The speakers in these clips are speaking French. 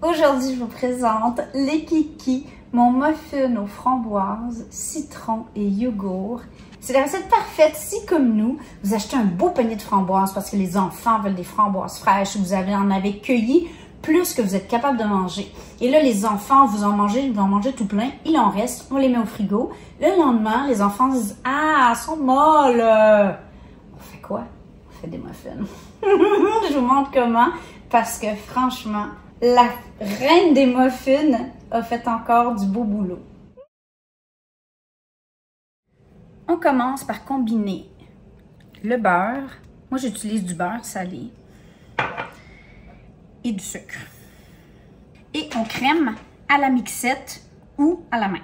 Aujourd'hui, je vous présente les Kiki, mon muffin aux framboises, citron et yogourt. C'est la recette parfaite si, comme nous, vous achetez un beau panier de framboises parce que les enfants veulent des framboises fraîches, vous en avez cueilli plus que vous êtes capable de manger. Et là, les enfants, vous en mangez tout plein, il en reste, on les met au frigo. Le lendemain, les enfants disent « Ah, elles sont molles! » On fait quoi? On fait des muffins. Je vous montre comment, parce que franchement, la reine des muffins a fait encore du beau boulot. On commence par combiner le beurre. Moi, j'utilise du beurre salé et du sucre. Et on crème à la mixette ou à la main.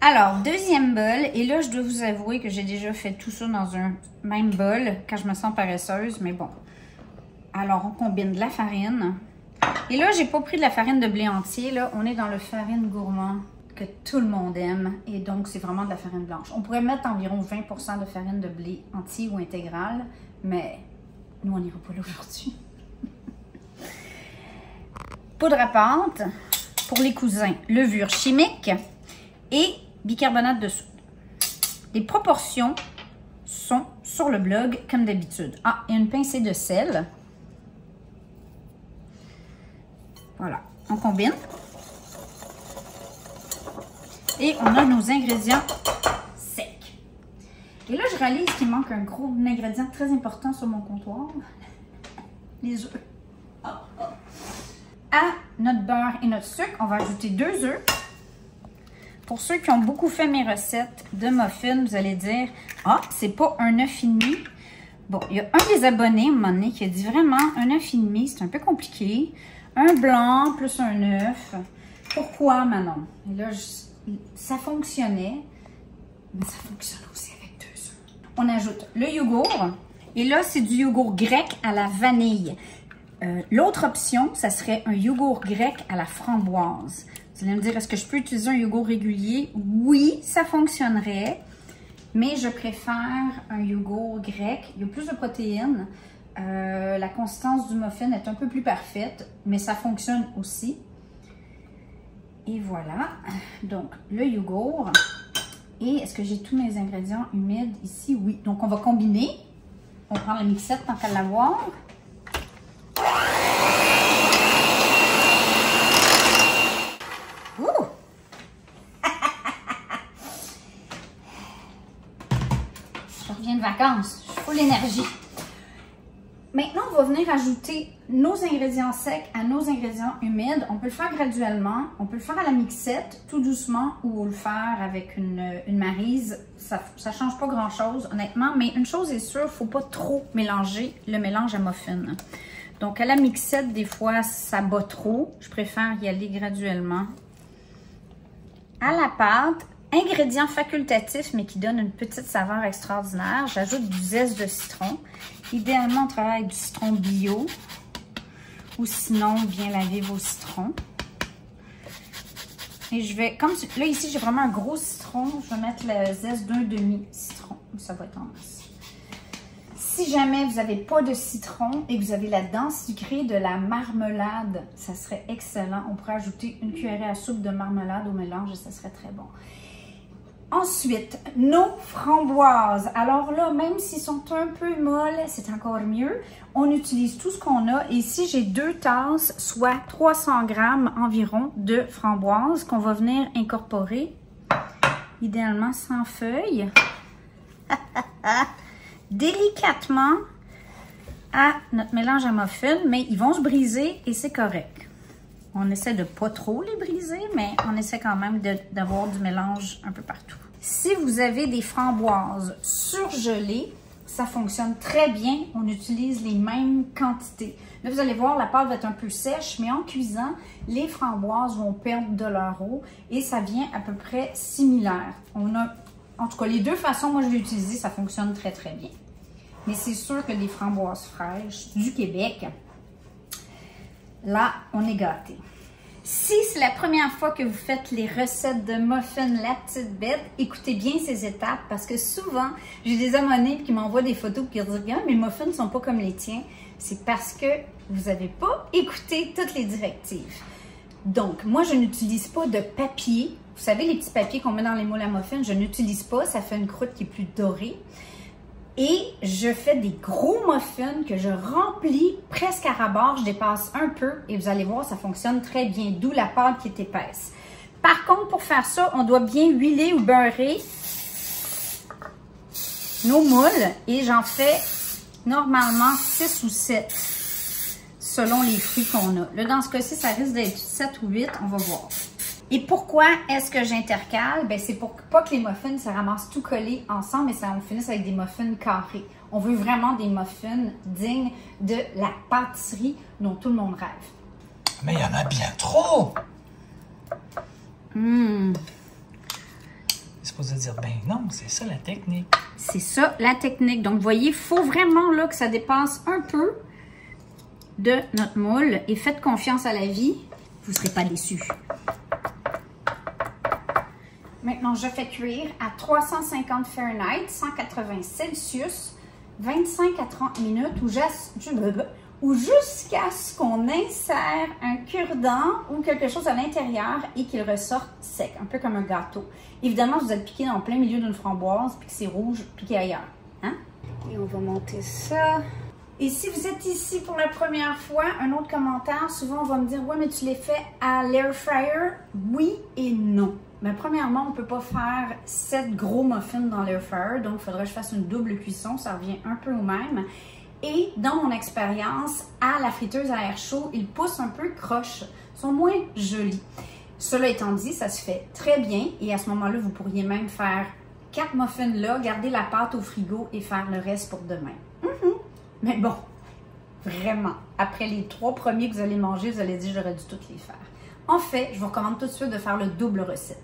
Alors, deuxième bol, et là, je dois vous avouer que j'ai déjà fait tout ça dans un même bol quand je me sens paresseuse, mais bon. Alors, on combine de la farine. Et là, j'ai pas pris de la farine de blé entier, là. On est dans le farine gourmand que tout le monde aime, et donc, c'est vraiment de la farine blanche. On pourrait mettre environ 20% de farine de blé entier ou intégrale, mais nous, on n'ira pas là aujourd'hui. Poudre à pâte pour les cousins, levure chimique et bicarbonate de soude. Les proportions sont sur le blog, comme d'habitude. Ah, et une pincée de sel. Voilà, on combine. Et on a nos ingrédients secs. Et là, je réalise qu'il manque un gros ingrédient très important sur mon comptoir. Les œufs. À notre beurre et notre sucre, on va ajouter 2 œufs. Pour ceux qui ont beaucoup fait mes recettes de muffins, vous allez dire « Ah, c'est pas un œuf et demi. » Bon, il y a un des abonnés, à un moment donné, qui a dit vraiment un œuf et demi, c'est un peu compliqué. Un blanc plus un œuf. Pourquoi, Manon? Et là, ça fonctionnait, mais ça fonctionne aussi avec 2 œufs. On ajoute le yogourt. Et là, c'est du yogourt grec à la vanille. L'autre option, ça serait un yogourt grec à la framboise. Vous allez me dire, est-ce que je peux utiliser un yogourt régulier? Oui, ça fonctionnerait, mais je préfère un yogourt grec. Il y a plus de protéines. La consistance du muffin est un peu plus parfaite, mais ça fonctionne aussi. Et voilà, donc le yogourt. Et est-ce que j'ai tous mes ingrédients humides ici? Oui. Donc on va combiner. On prend la mixette tant qu'à l'avoir. Je reviens de vacances, je suis full énergie. Maintenant, on va venir ajouter nos ingrédients secs à nos ingrédients humides. On peut le faire graduellement, on peut le faire à la mixette, tout doucement, ou le faire avec une maryse. Ça ne change pas grand-chose, honnêtement, mais une chose est sûre, il ne faut pas trop mélanger le mélange à muffin. Donc, à la mixette, des fois, ça bat trop. Je préfère y aller graduellement. À la pâte, ingrédient facultatif, mais qui donne une petite saveur extraordinaire, j'ajoute du zeste de citron. Idéalement, on travaille avec du citron bio. Ou sinon, bien laver vos citrons. Et je vais, comme là, ici, j'ai vraiment un gros citron. Je vais mettre le zeste d'un demi-citron. Ça va être en masse. Si jamais vous n'avez pas de citron et que vous avez la dent sucrée de la marmelade, ça serait excellent. On pourrait ajouter une cuillerée à soupe de marmelade au mélange et ça serait très bon. Ensuite, nos framboises. Alors là, même s'ils sont un peu molles, c'est encore mieux. On utilise tout ce qu'on a. Et ici, j'ai 2 tasses, soit 300 grammes environ de framboises qu'on va venir incorporer, idéalement sans feuilles, délicatement à notre mélange à muffins, mais ils vont se briser et c'est correct. On essaie de pas trop les briser, mais on essaie quand même d'avoir du mélange un peu partout. Si vous avez des framboises surgelées, ça fonctionne très bien. On utilise les mêmes quantités. Là, vous allez voir, la pâte va être un peu sèche, mais en cuisant, les framboises vont perdre de leur eau et ça vient à peu près similaire. On a, en tout cas, les deux façons, moi je l'ai utilisé, ça fonctionne très très bien. Mais c'est sûr que les framboises fraîches du Québec, là, on est gâtés. Si c'est la première fois que vous faites les recettes de muffins La Petite Bête, écoutez bien ces étapes parce que souvent, j'ai des abonnés qui m'envoient des photos et qui disent « Regarde, mes muffins ne sont pas comme les tiens. » C'est parce que vous n'avez pas écouté toutes les directives. Donc, moi, je n'utilise pas de papier. Vous savez, les petits papiers qu'on met dans les moules à muffins, je n'utilise pas. Ça fait une croûte qui est plus dorée. Et je fais des gros muffins que je remplis presque à ras-bord. Je dépasse un peu et vous allez voir, ça fonctionne très bien, d'où la pâte qui est épaisse. Par contre, pour faire ça, on doit bien huiler ou beurrer nos moules et j'en fais normalement 6 ou 7 selon les fruits qu'on a. Là, dans ce cas-ci, ça risque d'être 7 ou 8, on va voir. Et pourquoi est-ce que j'intercale? Ben, c'est pour pas que les muffins se ramassent tout collés ensemble et ça on finisse avec des muffins carrés. On veut vraiment des muffins dignes de la pâtisserie dont tout le monde rêve. Mais il y en a bien trop! C'est supposé dire, ben non, c'est ça la technique. C'est ça la technique. Donc, vous voyez, il faut vraiment là, que ça dépasse un peu de notre moule et faites confiance à la vie, vous ne serez pas déçus. Maintenant, je fais cuire à 350 Fahrenheit, 180 Celsius, 25 à 30 minutes ou jusqu'à ce qu'on insère un cure-dent ou quelque chose à l'intérieur et qu'il ressorte sec, un peu comme un gâteau. Évidemment, vous êtes piqué dans le plein milieu d'une framboise puis que c'est rouge, piqué ailleurs. Hein? Et on va monter ça. Et si vous êtes ici pour la première fois, un autre commentaire, souvent on va me dire « Ouais, mais tu les fais à l'air fryer? » Oui et non. Mais premièrement, on ne peut pas faire 7 gros muffins dans l'air fryer, donc il faudrait que je fasse une double cuisson, ça revient un peu au même. Et dans mon expérience, à la friteuse à air chaud, ils poussent un peu croche, sont moins jolis. Cela étant dit, ça se fait très bien et à ce moment-là, vous pourriez même faire 4 muffins là, garder la pâte au frigo et faire le reste pour demain. Mais bon, vraiment, après les 3 premiers que vous allez manger, vous allez dire j'aurais dû toutes les faire. En fait, je vous recommande tout de suite de faire le double recette.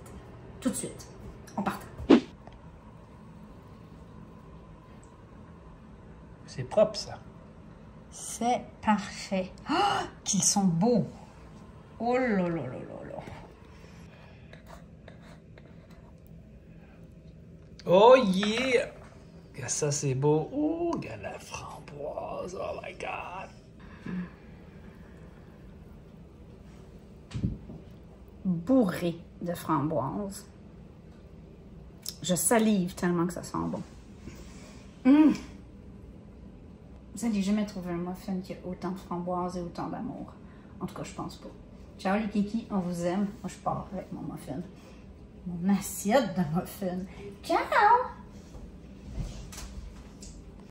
Tout de suite. On part. C'est propre, ça. C'est parfait. Oh, qu'ils sont beaux. Oh là là là là là. Oh yeah! Ça, c'est beau. Oh, regarde la framboise. Oh my God. Bourré de framboises. Je salive tellement que ça sent bon. Vous n'allez jamais trouver un muffin qui a autant de framboises et autant d'amour. En tout cas, je pense pas. Ciao les kikis, on vous aime. Moi, je pars avec mon muffin. Mon assiette de muffin. Ciao!